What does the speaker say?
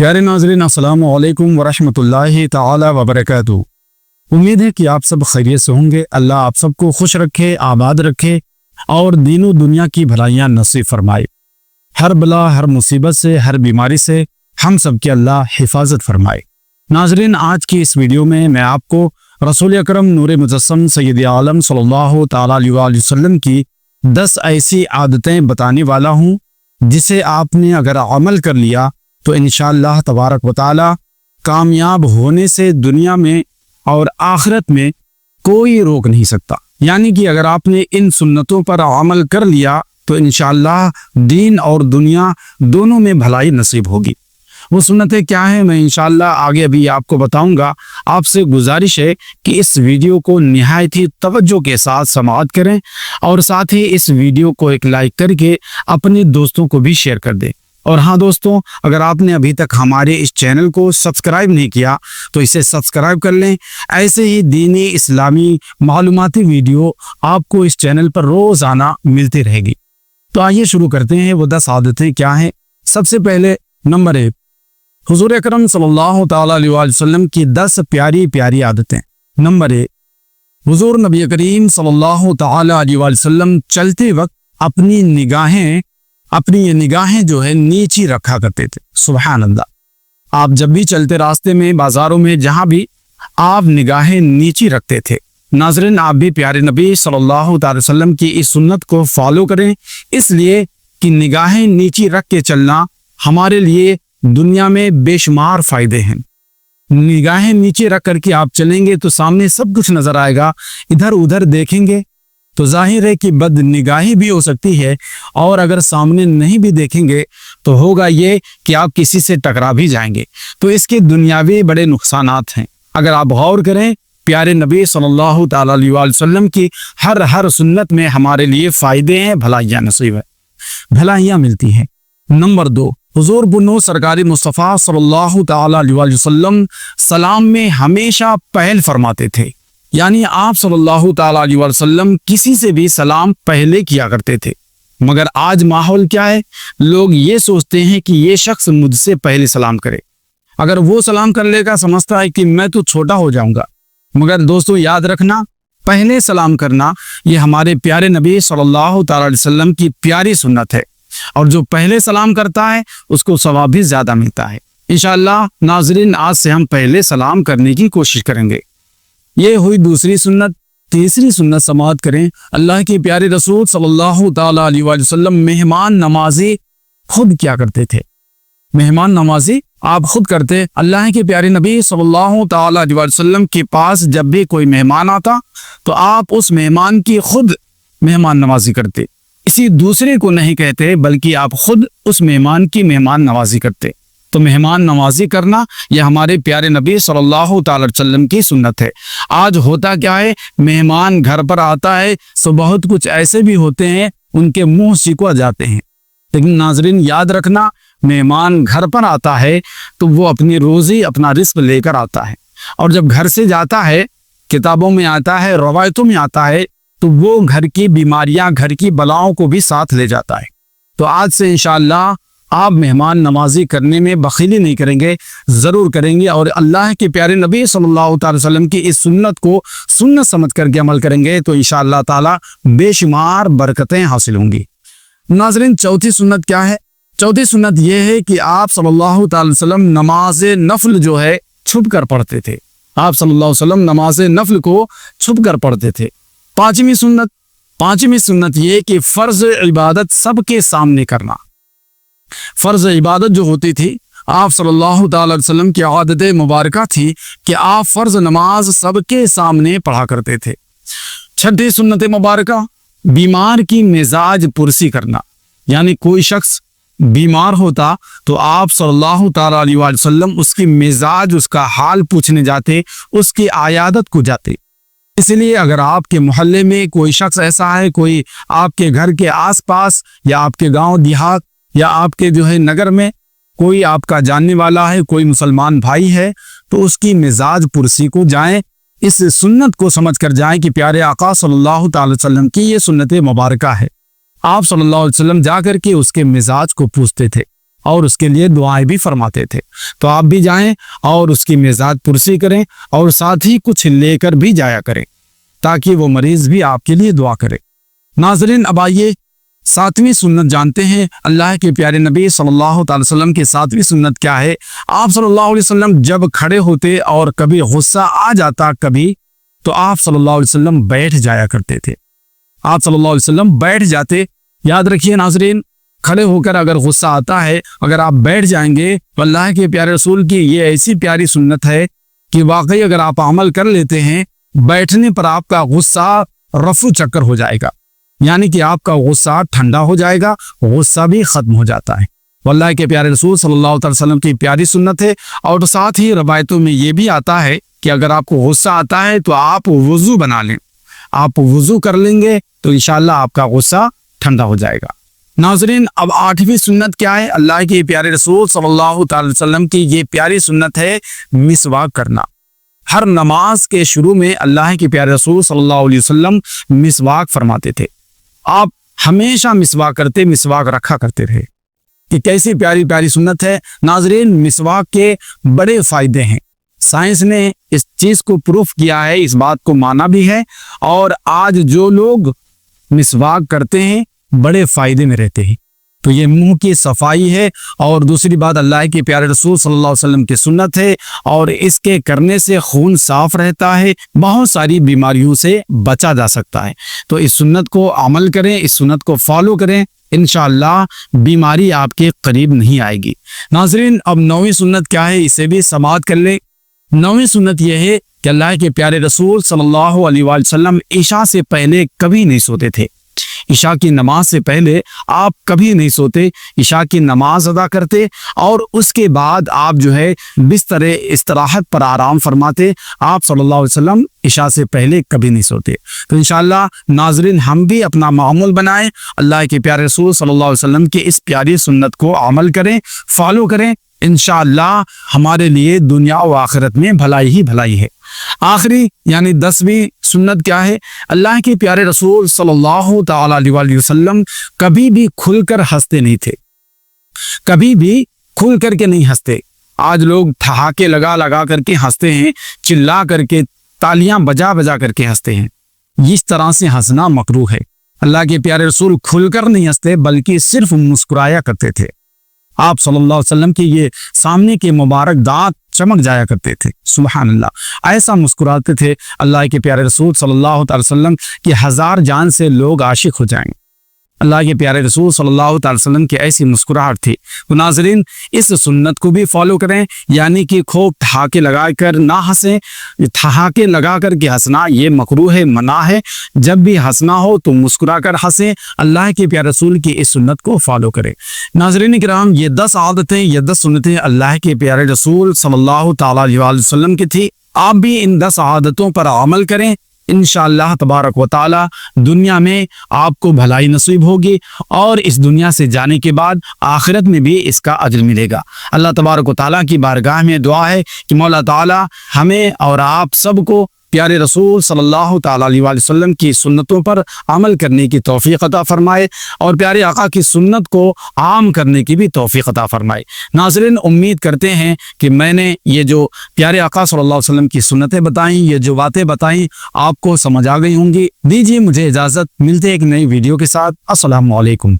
प्यारे नाज़रीन, अस्सलाम वालेकुम वरहमतुल्लाहि ताला वबरकातुहू। उम्मीद है कि आप सब खैरियत से होंगे। अल्लाह आप सबको खुश रखे, आबाद रखे और दीनों दुनिया की भलाइयाँ नसीब फरमाए। हर बला, हर मुसीबत से, हर बीमारी से हम सब की अल्लाह हिफाजत फरमाए। नाज़रीन, आज की इस वीडियो में मैं आपको रसूल अकरम नूर मुजस्सम सैयद आलम सल्लल्लाहु ताला अलैहि वसल्लम की 10 ऐसी आदतें बताने वाला हूँ जिसे आपने अगर अमल कर लिया तो इंशाअल्लाह तबारक व तआला कामयाब होने से दुनिया में और आखिरत में कोई रोक नहीं सकता। यानी कि अगर आपने इन सुन्नतों पर अमल कर लिया तो इंशाअल्लाह दीन और दुनिया दोनों में भलाई नसीब होगी। वो सुन्नतें क्या हैं मैं इंशाअल्लाह आगे अभी आपको बताऊंगा। आपसे गुजारिश है कि इस वीडियो को निहायत ही तवज्जो के साथ समाअत करें और साथ ही इस वीडियो को एक लाइक करके अपने दोस्तों को भी शेयर कर दें। और हाँ दोस्तों, अगर आपने अभी तक हमारे इस चैनल को सब्सक्राइब नहीं किया तो इसे सब्सक्राइब कर लें। ऐसे ही दीनी इस्लामी मालूमाती वीडियो आपको इस चैनल पर रोजाना मिलती रहेगी। तो आइए शुरू करते हैं। वो 10 आदतें क्या हैं। सबसे पहले नंबर 1, हुजूर अकरम सल्लल्लाहु ताला अलैहि वसल्लम की 10 प्यारी प्यारी आदतें। नंबर 1, हुजूर नबी करीम सल्लल्लाहु ताला अलैहि वसल्लम चलते वक्त अपनी ये निगाहें जो है नीची रखा करते थे। सुभान अल्लाह। आप जब भी चलते रास्ते में, बाजारों में, जहां भी आप निगाहें नीची रखते थे। नाज़रीन, आप भी प्यारे नबी सल्लल्लाहु अलैहि वसल्लम की इस सुन्नत को फॉलो करें, इसलिए कि निगाहें नीची रख के चलना हमारे लिए दुनिया में बेशुमार फायदे हैं। निगाहें नीचे रख करके आप चलेंगे तो सामने सब कुछ नजर आएगा। इधर उधर देखेंगे तो जाहिर है कि बद निगाही भी हो सकती है, और अगर सामने नहीं भी देखेंगे तो होगा ये कि आप किसी से टकरा भी जाएंगे। तो इसके दुनियावी बड़े नुकसानात हैं। अगर आप गौर करें, प्यारे नबी सल्लल्लाहु ताला अलैहि वसल्लम की हर सुन्नत में हमारे लिए फायदे हैं, भलाइयाँ नसीब है, भलाइयाँ मिलती हैं। नंबर 2, हुजूर बुन्नो सरकारी मुस्तफ़ा सल्लल्लाहु ताला अलैहि वसल्लम सलाम में हमेशा पहल फरमाते थे। यानी आप सल्लल्लाहु ताला अलैहि वसल्लम किसी से भी सलाम पहले किया करते थे। मगर आज माहौल क्या है, लोग ये सोचते हैं कि ये शख्स मुझसे पहले सलाम करे। अगर वो सलाम कर लेगा समझता है कि मैं तो छोटा हो जाऊंगा। मगर दोस्तों याद रखना, पहले सलाम करना ये हमारे प्यारे नबी सल्लल्लाहु ताला अलैहि वसल्लम की प्यारी सुन्नत है, और जो पहले सलाम करता है उसको सवाब भी ज्यादा मिलता है। इंशाअल्लाह नाज़रीन, आज से हम पहले सलाम करने की कोशिश करेंगे। ये हुई दूसरी सुन्नत। तीसरी सुन्नत समाअत करें। अल्लाह के प्यारे रसूल सल्लल्लाहु ताला अलैहि वसल्लम मेहमान नवाजी खुद क्या करते थे। मेहमान नवाजी आप खुद करते। अल्लाह के प्यारे नबी सल्लल्लाहु ताला अलैहि वसल्लम के पास जब भी कोई मेहमान आता तो आप उस मेहमान की खुद मेहमान नवाजी करते। किसी दूसरे को नहीं कहते, बल्कि आप खुद उस मेहमान की मेहमान नवाजी करते। तो मेहमान नवाजी करना यह हमारे प्यारे नबी सल्लल्लाहु ताला अलैहि वसल्लम की सुन्नत है। आज होता क्या है, मेहमान घर पर आता है तो बहुत कुछ ऐसे भी होते हैं उनके मुंह सिकुड़ जाते हैं। लेकिन नाजरीन याद रखना, मेहमान घर पर आता है तो वो अपनी रोजी, अपना रिस्क लेकर आता है, और जब घर से जाता है, किताबों में आता है, रवायतों में आता है, तो वो घर की बीमारियां, घर की बलाओं को भी साथ ले जाता है। तो आज से इंशाअल्लाह आप मेहमान नवाजी करने में बखीली नहीं करेंगे, जरूर करेंगे, और अल्लाह के प्यारे नबी सल्लल्लाहु अलैहि वसल्लम की इस सुन्नत को सुन्नत समझ करके अमल करेंगे तो इंशाअल्लाह ताला बेशुमार बरकतें हासिल होंगी। नाज़रीन, चौथी सुन्नत क्या है। चौथी सुन्नत यह है कि आप सल्लल्लाहु अलैहि वसल्लम नमाज नफल जो है छुप कर पढ़ते थे। आप सल्लल्लाहु अलैहि वसल्लम नमाज नफल को छुप कर पढ़ते थे। पांचवी सुन्नत ये कि फर्ज इबादत सबके सामने करना। फर्ज इबादत जो होती थी, आप सल्लल्लाहु ताला अलैहि वसल्लम की आदत मुबारका थी कि आप फर्ज नमाज सबके सामने पढ़ा करते थे। छठी सुन्नत मुबारका, बीमार की मिजाज पुरसी करना। यानी कोई शख्स बीमार होता तो आप सल्लल्लाहु ताला अलैहि वसल्लम उसकी मिजाज, उसका हाल पूछने जाते, उसकी आयादत को जाते। इसलिए अगर आपके मोहल्ले में कोई शख्स ऐसा है, कोई आपके घर के आसपास या आपके गांव देहात या आपके जो है नगर में कोई आपका जानने वाला है, कोई मुसलमान भाई है, तो उसकी मिजाज पुरसी को जाएं। इस सुन्नत को समझ कर जाएं कि प्यारे आका सल्लल्लाहु ताला अलैहि वसल्लम की ये सुन्नत मुबारका है। आप सल्लल्लाहु अलैहि वसल्लम जाकर के उसके मिजाज को पूछते थे। اور اس کے لیے دعائیں بھی فرماتے تھے۔ تو آپ بھی جائیں اور اس کی میزات پرسی کریں اور ساتھ ہی کچھ لے کر بھی جایا کریں تاکہ وہ مریض بھی آپ کے لیے دعا کرے۔ ناظرین، اب آئیے 7ویں سنت جانتے ہیں۔ اللہ کے پیارے نبی صلی اللہ تعالی وسلم کی 7ویں سنت کیا ہے؟ آپ صلی اللہ علیہ وسلم جب کھڑے ہوتے اور کبھی غصہ آ جاتا کبھی، تو آپ صلی اللہ علیہ وسلم بیٹھ جایا کرتے تھے۔ آپ صلی اللہ علیہ وسلم بیٹھ جاتے۔ یاد رکھیے ناظرین، کھڑے ہو کر اگر غصہ آتا ہے، اگر آپ بیٹھ جائیں گے تو اللہ کے پیارے رسول کی یہ ایسی پیاری سنت ہے کہ واقعی اگر آپ عمل کر لیتے ہیں، بیٹھنے پر آپ کا غصہ رفع چکر ہو جائے گا، یعنی کہ آپ کا غصہ ٹھنڈا ہو جائے گا، غصہ بھی ختم ہو جاتا ہے۔ اللہ کے پیارے رسول صلی اللہ علیہ وسلم کی پیاری سنت ہے۔ اور ساتھ ہی روایتوں میں یہ بھی آتا ہے کہ اگر آپ کو غصہ آتا ہے تو آپ وضو بنا لیں، آپ وضو کر لیں گے تو انشاءاللہ آپ کا غصہ ٹھنڈا ہو جائے گا۔ ناظرین، اب 8ویں سنت کیا ہے؟ اللہ کے پیارے رسول صلی اللہ تعالی وسلم کی یہ پیاری سنت ہے مسواک کرنا۔ ہر نماز کے شروع میں اللہ کے پیارے رسول صلی اللہ علیہ وسلم مسواک فرماتے تھے۔ آپ ہمیشہ مسواک کرتے، مسواک رکھا کرتے رہے۔ کہ کیسی پیاری پیاری سنت ہے۔ ناظرین، مسواک کے بڑے فائدے ہیں، سائنس نے اس چیز کو پروف کیا ہے، اس بات کو مانا بھی ہے، اور آج جو لوگ مسواک کرتے ہیں بڑے فائدے میں رہتے ہیں۔ تو یہ منہ کی صفائی ہے، اور دوسری بات اللہ کے پیارے رسول صلی اللہ علیہ وسلم کی سنت ہے، اور اس کے کرنے سے خون صاف رہتا ہے، بہت ساری بیماریوں سے بچا جا سکتا ہے۔ تو اس سنت کو عمل کریں، اس سنت کو فالو کریں، انشاءاللہ بیماری آپ کے قریب نہیں آئے گی۔ ناظرین، اب 9ویں سنت کیا ہے؟ اسے بھی سماعت کر لیں۔ 9ویں سنت یہ ہے کہ اللہ کے پیارے رسول صلی اللہ علیہ وآلہ وسلم عشاء سے پہلے کبھی نہیں سوتے تھے۔ عشاء کی نماز سے پہلے آپ کبھی نہیں سوتے، عشاء کی نماز ادا کرتے اور اس کے بعد آپ جو ہے بستر استراحت پر آرام فرماتے۔ آپ صلی اللہ علیہ وسلم عشاء سے پہلے کبھی نہیں سوتے۔ تو انشاءاللہ ناظرین، ہم بھی اپنا معمول بنائیں، اللہ کے پیارے رسول صلی اللہ علیہ وسلم کی اس پیاری سنت کو عمل کریں، فالو کریں، انشاءاللہ ہمارے لیے دنیا و آخرت میں بھلائی ہی بھلائی ہے۔ آخری یعنی 10ویں سنت کیا ہے؟ اللہ کے پیارے رسول صلی اللہ تعالی علیہ وسلم کبھی بھی کھل کر ہنستے نہیں تھے، کبھی بھی کھل کر کے نہیں ہنستے۔ آج لوگ ٹھہاکے لگا لگا کر کے ہنستے ہیں، چلا کر کے، تالیاں بجا بجا کر کے ہنستے ہیں۔ اس طرح سے ہنسنا مکروہ ہے۔ اللہ کے پیارے رسول کھل کر نہیں ہنستے بلکہ صرف مسکرایا کرتے تھے۔ آپ صلی اللہ علیہ وسلم کی یہ سامنے کے مبارک دانت چمک جایا کرتے تھے، سبحان اللہ، ایسا مسکراتے تھے اللہ کے پیارے رسول صلی اللہ علیہ وسلم کہ 1000 جان سے لوگ عاشق ہو جائیں گے۔ اللہ کے پیارے رسول صلی اللہ علیہ وسلم کی ایسی مسکراہٹ تھی۔ تو ناظرین، اس سنت کو بھی فالو کریں، یعنی کہ خوب ٹھہاکے لگا کر نہ ہنسیں۔ ٹھہاکے لگا کر کے ہنسنا یہ مکروہ ہے، منع ہے۔ جب بھی ہنسنا ہو تو مسکرا کر ہنسیں، اللہ کے پیارے رسول کی اس سنت کو فالو کریں۔ ناظرین کرام، یہ 10 عادتیں، یہ 10 سنتیں اللہ کے پیارے رسول صلی اللہ تعالی علیہ وسلم کی تھی۔ آپ بھی ان 10 عادتوں پر عمل کریں، انشاءاللہ تبارک و تعالی دنیا میں آپ کو بھلائی نصیب ہوگی، اور اس دنیا سے جانے کے بعد آخرت میں بھی اس کا اجر ملے گا۔ اللہ تبارک و تعالی کی بارگاہ میں دعا ہے کہ مولا تعالی ہمیں اور آپ سب کو پیارے رسول صلی اللہ تعالی علیہ وسلم کی سنتوں پر عمل کرنے کی توفیق عطا فرمائے، اور پیارے آقا کی سنت کو عام کرنے کی بھی توفیق عطا فرمائے۔ ناظرین، امید کرتے ہیں کہ میں نے یہ جو پیارے آقا صلی اللہ علیہ وسلم کی سنتیں بتائیں، یہ جو باتیں بتائیں، آپ کو سمجھ آ گئی ہوں گی۔ دیجیے مجھے اجازت، ملتے ایک نئی ویڈیو کے ساتھ۔ السلام علیکم۔